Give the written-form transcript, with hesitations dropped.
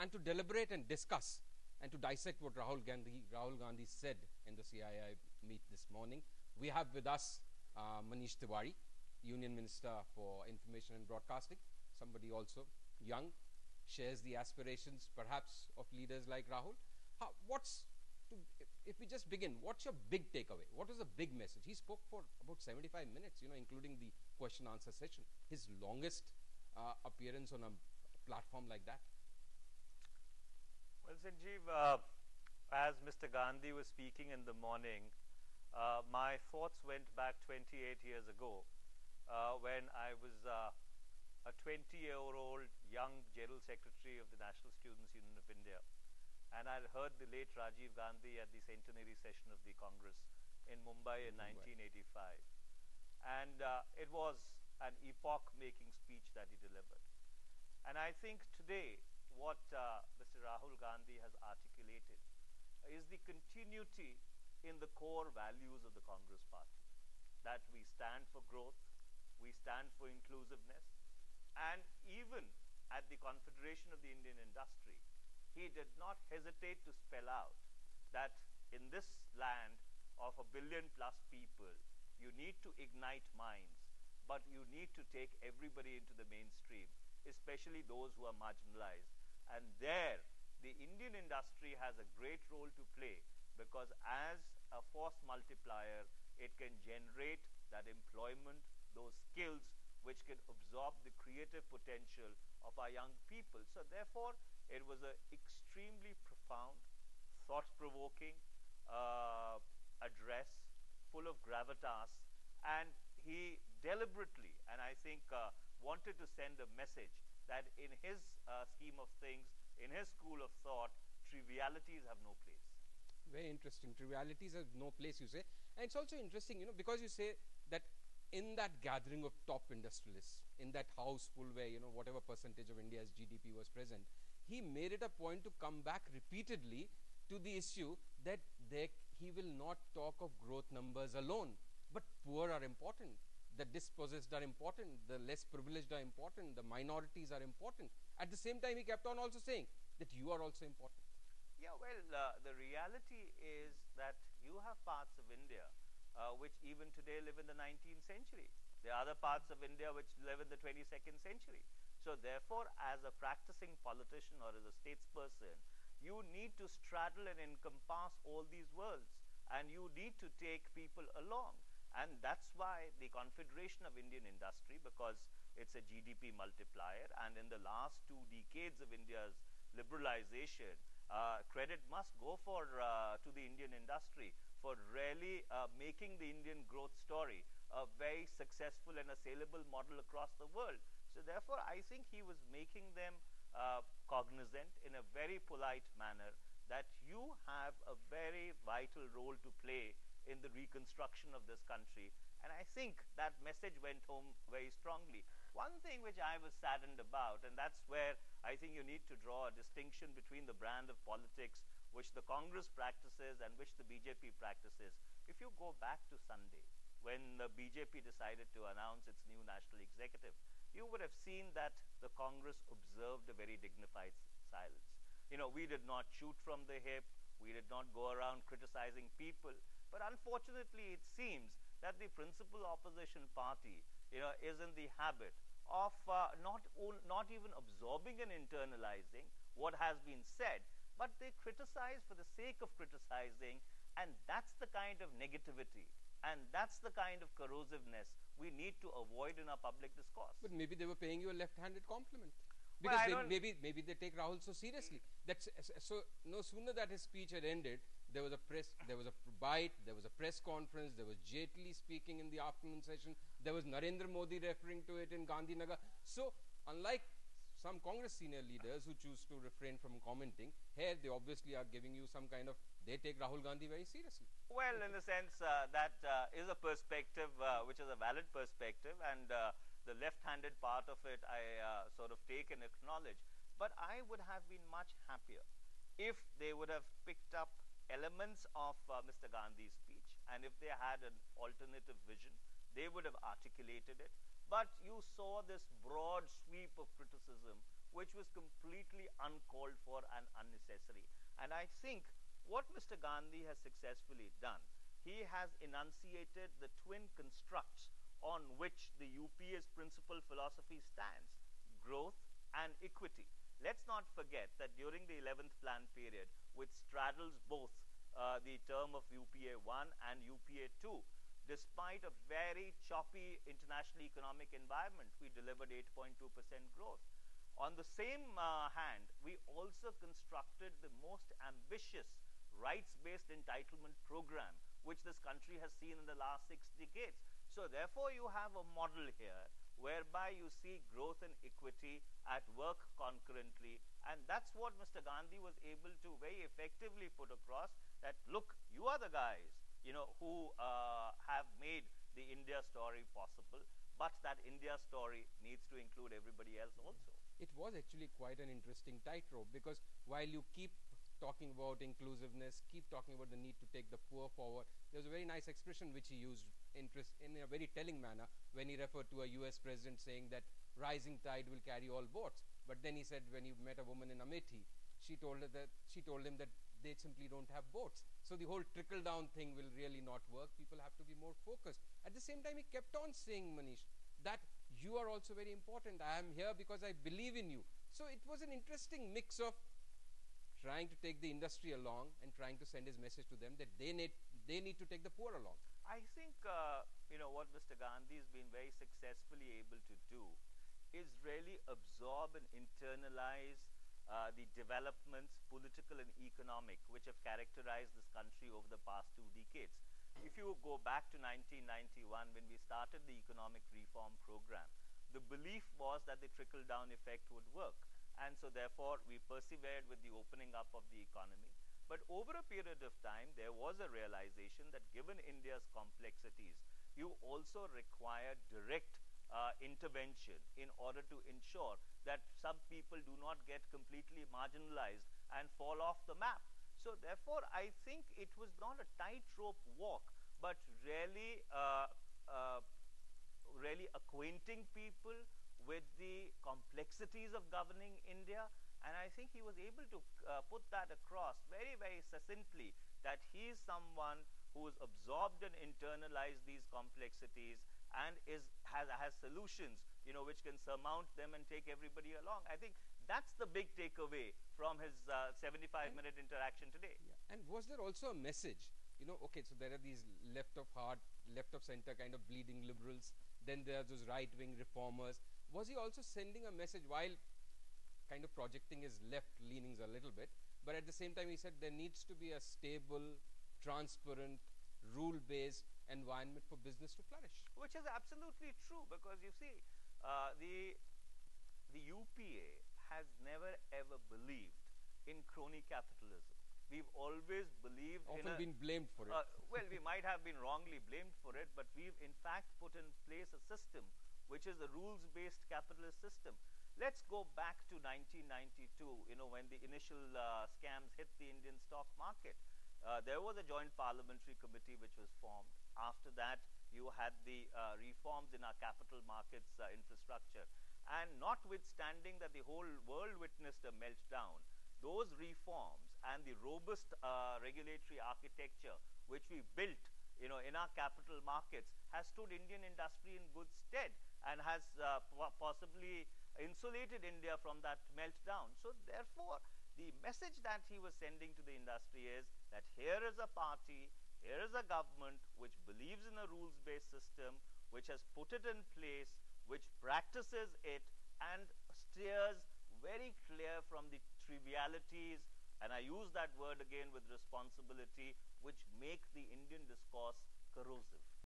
and to deliberate and discuss and to dissect what Rahul Gandhi said in the CII meet this morning. We have with us Manish Tewari, Union Minister for Information and Broadcasting, somebody also young, shares the aspirations perhaps of leaders like Rahul. If we just begin, what's your big takeaway? What was the big message? He spoke for about 75 minutes, including the question answer session, his longest appearance on a platform like that. Well, Sanjeev, as Mr. Gandhi was speaking in the morning, my thoughts went back 28 years ago when I was a 20-year-old young General Secretary of the National Students' Union of India. And I heard the late Rajiv Gandhi at the centenary session of the Congress in Mumbai in 1985. And it was an epoch-making speech that he delivered. And I think today what Mr. Rahul Gandhi has articulated is the continuity in the core values of the Congress Party. That we stand for growth, we stand for inclusiveness, and even at the Confederation of the Indian Industry, he did not hesitate to spell out that in this land of 1 billion plus people, you need to ignite minds, but you need to take everybody into the mainstream, especially those who are marginalized. And there, the Indian industry has a great role to play because as a force multiplier, it can generate that employment, those skills which can absorb the creative potential of our young people. So therefore, it was an extremely profound, thought-provoking address, full of gravitas, and he deliberately, and I think wanted to send a message that in his scheme of things, in his school of thought, trivialities have no place. Very interesting. Trivialities have no place, you say. And it's also interesting, because you say that in that gathering of top industrialists, in that house full where, whatever percentage of India's GDP was present, he made it a point to come back repeatedly to the issue that he will not talk of growth numbers alone, but poor are important, the dispossessed are important, the less privileged are important, the minorities are important. At the same time, he kept on also saying that you are also important. Yeah, well, the reality is that you have parts of India which even today live in the 19th century. There are other parts of India which live in the 22nd century. So therefore, as a practicing politician or as a statesperson, you need to straddle and encompass all these worlds, and you need to take people along. And that's why the Confederation of Indian Industry, because it's a GDP multiplier, and in the last 2 decades of India's liberalization, credit must go to the Indian industry for really making the Indian growth story a very successful and a saleable model across the world. So therefore, I think he was making them cognizant in a very polite manner that you have a very vital role to play in the reconstruction of this country. And I think that message went home very strongly. One thing which I was saddened about, and that's where I think you need to draw a distinction between the brand of politics which the Congress practices and which the BJP practices. If you go back to Sunday, when the BJP decided to announce its new national executive, you would have seen that the Congress observed a very dignified silence. We did not shoot from the hip. We did not go around criticizing people. But unfortunately, it seems that the principal opposition party, is in the habit of not even absorbing and internalizing what has been said, but they criticize for the sake of criticizing, and that's the kind of negativity, and that's the kind of corrosiveness we need to avoid in our public discourse. But maybe they were paying you a left-handed compliment. Because maybe they take Rahul so seriously. So no sooner that his speech had ended, there was a bite, there was a press conference, there was Jaitley speaking in the afternoon session, there was Narendra Modi referring to it in Gandhinagar. So unlike some Congress senior leaders who choose to refrain from commenting, here they obviously are giving you some kind of, they take Rahul Gandhi very seriously. Well, in the sense that is a perspective which is a valid perspective, and the left-handed part of it I sort of take and acknowledge. But I would have been much happier if they would have picked up elements of Mr. Gandhi's speech, and if they had an alternative vision, they would have articulated it. But you saw this broad sweep of criticism which was completely uncalled for and unnecessary. And I think what Mr. Gandhi has successfully done, he has enunciated the twin constructs on which the UPA's principal philosophy stands: growth and equity. Let's not forget that during the 11th plan period, which straddles both the term of UPA 1 and UPA 2, despite a very choppy international economic environment, we delivered 8.2% growth. On the same hand, we also constructed the most ambitious rights-based entitlement program which this country has seen in the last 6 decades. So therefore, you have a model here whereby you see growth and equity at work concurrently, and that's what Mr. Gandhi was able to very effectively put across, that look, you are the guys, you know, who have made the India story possible, but that India story needs to include everybody else also. It was actually quite an interesting tightrope, because while you keep talking about inclusiveness, keep talking about the need to take the poor forward, there was a very nice expression which he used in a very telling manner when he referred to a US president saying that rising tide will carry all boats. But then he said when he met a woman in Amethi, she told him that they simply don't have boats. So the whole trickle-down thing will really not work. People have to be more focused. At the same time, he kept on saying, Manish, that you are also very important. I am here because I believe in you. So it was an interesting mix of trying to take the industry along and trying to send his message to them that they need to take the poor along. I think, you know, what Mr. Gandhi has been very successfully able to do is really absorb and internalize the developments, political and economic, which have characterized this country over the past 2 decades. If you go back to 1991, when we started the economic reform program, the belief was that the trickle-down effect would work. And so therefore, we persevered with the opening up of the economy. But over a period of time, there was a realization that given India's complexities, you also require direct intervention in order to ensure that some people do not get completely marginalized and fall off the map. So therefore, I think it was not a tightrope walk, but really, really acquainting people with the complexities of governing India. And I think he was able to put that across very, very succinctly, that he is someone who has absorbed and internalized these complexities and has solutions, you know, which can surmount them and take everybody along. I think that's the big takeaway from his 75-minute interaction today. Yeah. And was there also a message? You know, okay, so there are these left of heart, left of center kind of bleeding liberals. Then there are those right-wing reformers. Was he also sending a message while kind of projecting his left leanings a little bit, but at the same time he said there needs to be a stable, transparent, rule-based environment for business to flourish? Which is absolutely true, because you see, the UPA has never ever believed in crony capitalism. We've always believed often been blamed for it. Well, we might have been wrongly blamed for it, but we've in fact put in place a system which is a rules-based capitalist system. Let's go back to 1992, you know, when the initial scams hit the Indian stock market. There was a joint parliamentary committee which was formed. After that, you had the reforms in our capital markets infrastructure. And notwithstanding that the whole world witnessed a meltdown, those reforms and the robust regulatory architecture which we built, you know, in our capital markets has stood Indian industry in good stead and has possibly insulated India from that meltdown. So therefore, the message that he was sending to the industry is that here is a party, here is a government which believes in a rules-based system, which has put it in place, which practices it, and steers very clear from the trivialities, and I use that word again with responsibility, which make the Indian discourse corrosive.